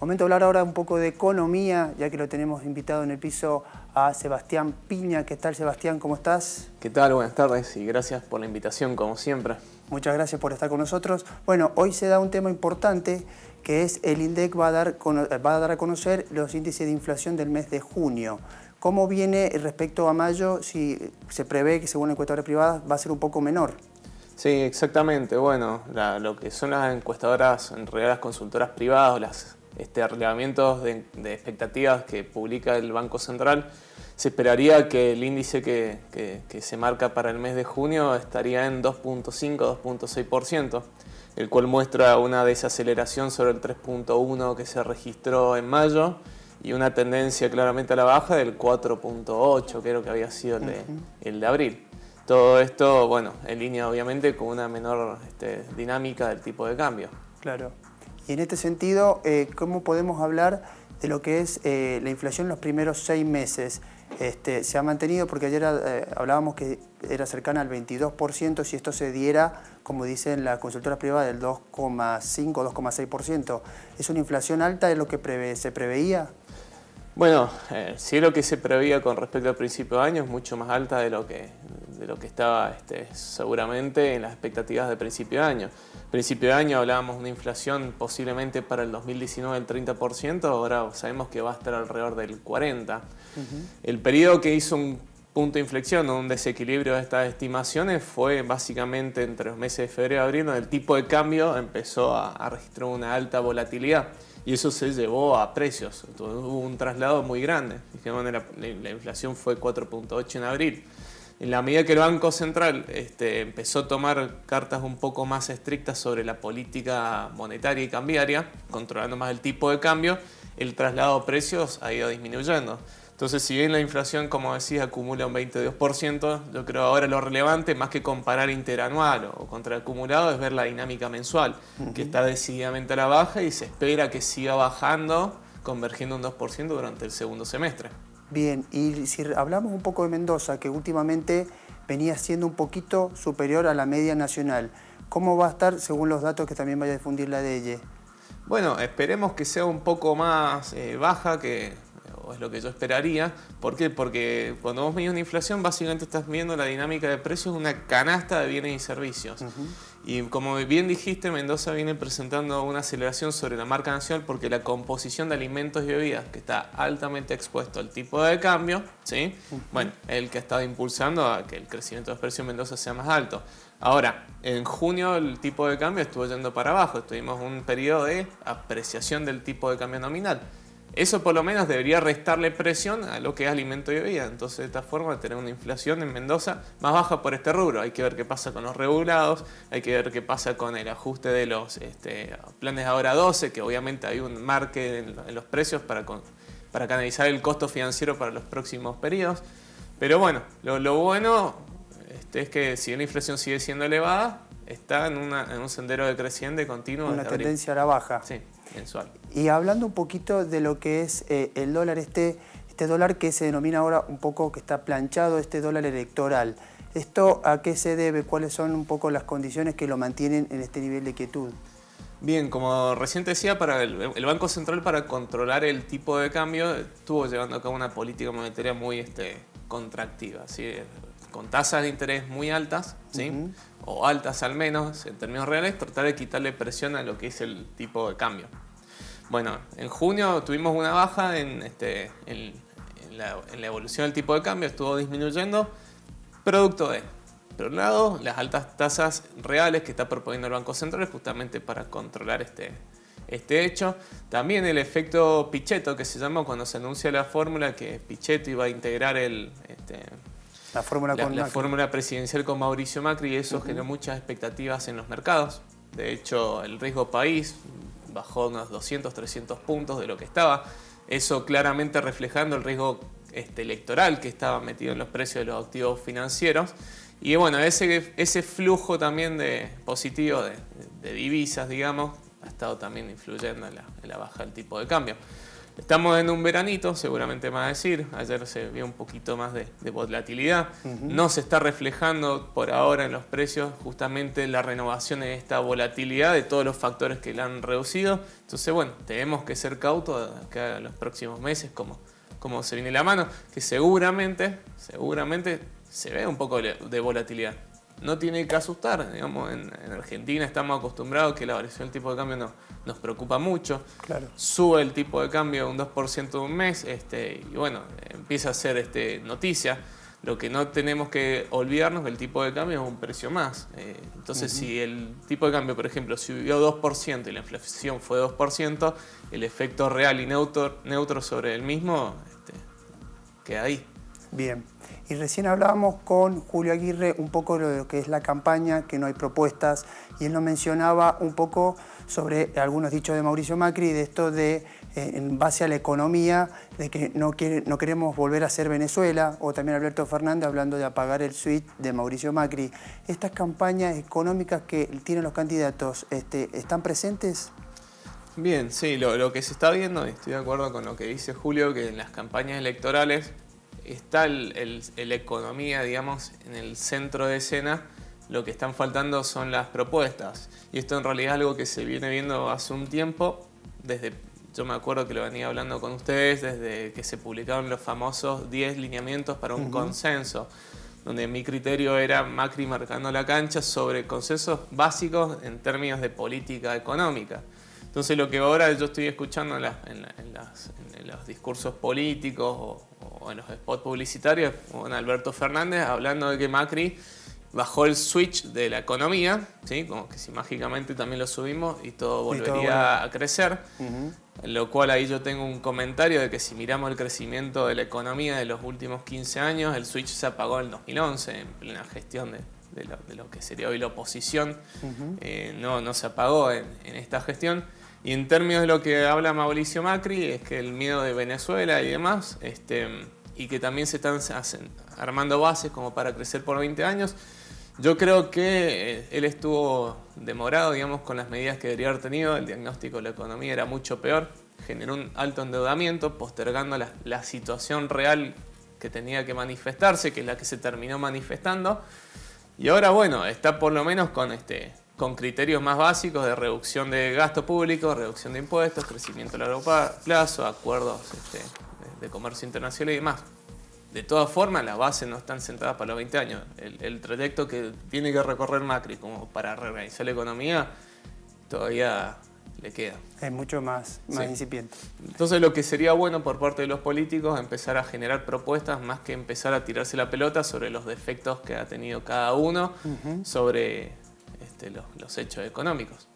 Momento de hablar ahora un poco de economía, ya que lo tenemos invitado en el piso a Sebastián Piña. ¿Qué tal, Sebastián? ¿Cómo estás? ¿Qué tal? Buenas tardes y gracias por la invitación, como siempre. Muchas gracias por estar con nosotros. Bueno, hoy se da un tema importante, que es el INDEC va a dar a conocer los índices de inflación del mes de junio. ¿Cómo viene respecto a mayo? Si se prevé que, según encuestadoras privadas, va a ser un poco menor. Sí, exactamente. Bueno, lo que son las encuestadoras, en realidad las consultoras privadas, los relevamientos de expectativas que publica el Banco Central, se esperaría que el índice que se marca para el mes de junio estaría en 2.5-2.6%, el cual muestra una desaceleración sobre el 3.1 que se registró en mayo y una tendencia claramente a la baja del 4.8, creo que había sido el de abril. Todo esto, bueno, en línea obviamente con una menor dinámica del tipo de cambio. Claro. Y en este sentido, ¿cómo podemos hablar de lo que es la inflación en los primeros 6 meses? Se ha mantenido, porque ayer hablábamos que era cercana al 22%, si esto se diera, como dicen las consultoras privadas, del 2,5-2,6%. ¿Es una inflación alta? ¿Es lo que se preveía? Bueno, sí, lo que se preveía con respecto al principio de año es mucho más alta de lo que estaba seguramente en las expectativas de principio de año. Principio de año hablábamos de una inflación posiblemente para el 2019 del 30%, ahora sabemos que va a estar alrededor del 40%. El periodo que hizo un punto de inflexión o un desequilibrio de estas estimaciones fue básicamente entre los meses de febrero y abril, donde el tipo de cambio empezó a registrar una alta volatilidad. Y eso se llevó a precios. Entonces, hubo un traslado muy grande. La inflación fue 4.8 en abril. En la medida que el Banco Central empezó a tomar cartas un poco más estrictas sobre la política monetaria y cambiaria, controlando más el tipo de cambio, el traslado de precios ha ido disminuyendo. Entonces, si bien la inflación, como decís, acumula un 22%, yo creo ahora lo relevante, más que comparar interanual o contra el acumulado, es ver la dinámica mensual, que está decididamente a la baja y se espera que siga bajando, convergiendo un 2% durante el segundo semestre. Bien, y si hablamos un poco de Mendoza, que últimamente venía siendo un poquito superior a la media nacional, ¿cómo va a estar según los datos que también vaya a difundir la DELLE? Bueno, esperemos que sea un poco más baja, o es lo que yo esperaría. ¿Por qué? Porque cuando vos medís una inflación, básicamente estás viendo la dinámica de precios de una canasta de bienes y servicios. Y como bien dijiste, Mendoza viene presentando una aceleración sobre la marca nacional porque la composición de alimentos y bebidas, que está altamente expuesto al tipo de cambio, ¿sí? Bueno, es el que ha estado impulsando a que el crecimiento de los precios en Mendoza sea más alto. Ahora, en junio el tipo de cambio estuvo yendo para abajo, tuvimos un periodo de apreciación del tipo de cambio nominal. Eso por lo menos debería restarle presión a lo que es alimento y bebida. Entonces, de esta forma, tener una inflación en Mendoza más baja por este rubro. Hay que ver qué pasa con los regulados, hay que ver qué pasa con el ajuste de los planes ahora 12, que obviamente hay un marque en los precios para canalizar el costo financiero para los próximos periodos. Pero bueno, lo bueno es que si la inflación sigue siendo elevada, está en un sendero decreciente continuo. Una tendencia a la baja. Sí, mensual. Y hablando un poquito de lo que es el dólar, este dólar que se denomina ahora un poco que está planchado, este dólar electoral. ¿Esto a qué se debe? ¿Cuáles son un poco las condiciones que lo mantienen en este nivel de quietud? Bien, como recién decía, para el Banco Central, para controlar el tipo de cambio, estuvo llevando a cabo una política monetaria muy contractiva, ¿sí? Con tasas de interés muy altas, ¿sí? O altas al menos en términos reales, tratar de quitarle presión a lo que es el tipo de cambio. Bueno, en junio tuvimos una baja en la evolución del tipo de cambio, estuvo disminuyendo, producto de, por un lado, las altas tasas reales que está proponiendo el Banco Central justamente para controlar este hecho. También el efecto Pichetto, que se llama cuando se anuncia la fórmula que Pichetto iba a integrar la fórmula presidencial con Mauricio Macri, y eso generó muchas expectativas en los mercados. De hecho, el riesgo país bajó unos 200-300 puntos de lo que estaba. Eso claramente reflejando el riesgo electoral que estaba metido en los precios de los activos financieros. Y bueno, ese flujo también positivo de divisas, digamos, ha estado también influyendo en la baja del tipo de cambio. Estamos en un veranito, seguramente me va a decir. Ayer se vio un poquito más de volatilidad. No se está reflejando por ahora en los precios justamente la renovación de esta volatilidad de todos los factores que la han reducido. Entonces, bueno, tenemos que ser cautos acá en los próximos meses, como se viene la mano, que seguramente se ve un poco de volatilidad. No tiene que asustar, digamos, en Argentina estamos acostumbrados que la variación del tipo de cambio nos preocupa mucho. Claro. Sube el tipo de cambio un 2% de un mes y bueno, empieza a ser noticia. Lo que no tenemos que olvidarnos es que el tipo de cambio es un precio más. Entonces, si el tipo de cambio, por ejemplo, subió 2% y la inflación fue 2%, el efecto real y neutro sobre el mismo queda ahí. Bien, y recién hablábamos con Julio Aguirre un poco de lo que es la campaña, que no hay propuestas, y él nos mencionaba un poco sobre algunos dichos de Mauricio Macri, de esto de, en base a la economía, de que no queremos volver a ser Venezuela, o también Alberto Fernández hablando de apagar el suite de Mauricio Macri. ¿Estas campañas económicas que tienen los candidatos están presentes? Bien, sí, lo que se está viendo, y estoy de acuerdo con lo que dice Julio, que en las campañas electorales está la economía, digamos, en el centro de escena. Lo que están faltando son las propuestas. Y esto en realidad es algo que se viene viendo hace un tiempo. Yo me acuerdo que lo venía hablando con ustedes desde que se publicaron los famosos 10 lineamientos para un consenso, donde mi criterio era Macri marcando la cancha sobre consensos básicos en términos de política económica. Entonces lo que ahora yo estoy escuchando en los discursos políticos o en los spots publicitarios con Alberto Fernández hablando de que Macri bajó el switch de la economía, ¿sí? Como que si mágicamente también lo subimos y todo volvería a crecer. Lo cual ahí yo tengo un comentario de que si miramos el crecimiento de la economía de los últimos 15 años, el switch se apagó en el 2011 en plena gestión de lo que sería hoy la oposición. No se apagó en esta gestión. Y en términos de lo que habla Mauricio Macri, es que el miedo de Venezuela y demás, y que también se están armando bases como para crecer por 20 años, yo creo que él estuvo demorado, digamos, con las medidas que debería haber tenido. El diagnóstico de la economía era mucho peor, generó un alto endeudamiento, postergando la situación real que tenía que manifestarse, que es la que se terminó manifestando. Y ahora, bueno, está por lo menos con criterios más básicos de reducción de gasto público, reducción de impuestos, crecimiento a largo plazo, acuerdos de comercio internacional y demás. De todas formas, las bases no están sentadas para los 20 años. El trayecto que tiene que recorrer Macri como para reorganizar la economía todavía le queda. Es mucho más incipiente. Entonces lo que sería bueno por parte de los políticos es empezar a generar propuestas más que empezar a tirarse la pelota sobre los defectos que ha tenido cada uno sobre los hechos económicos.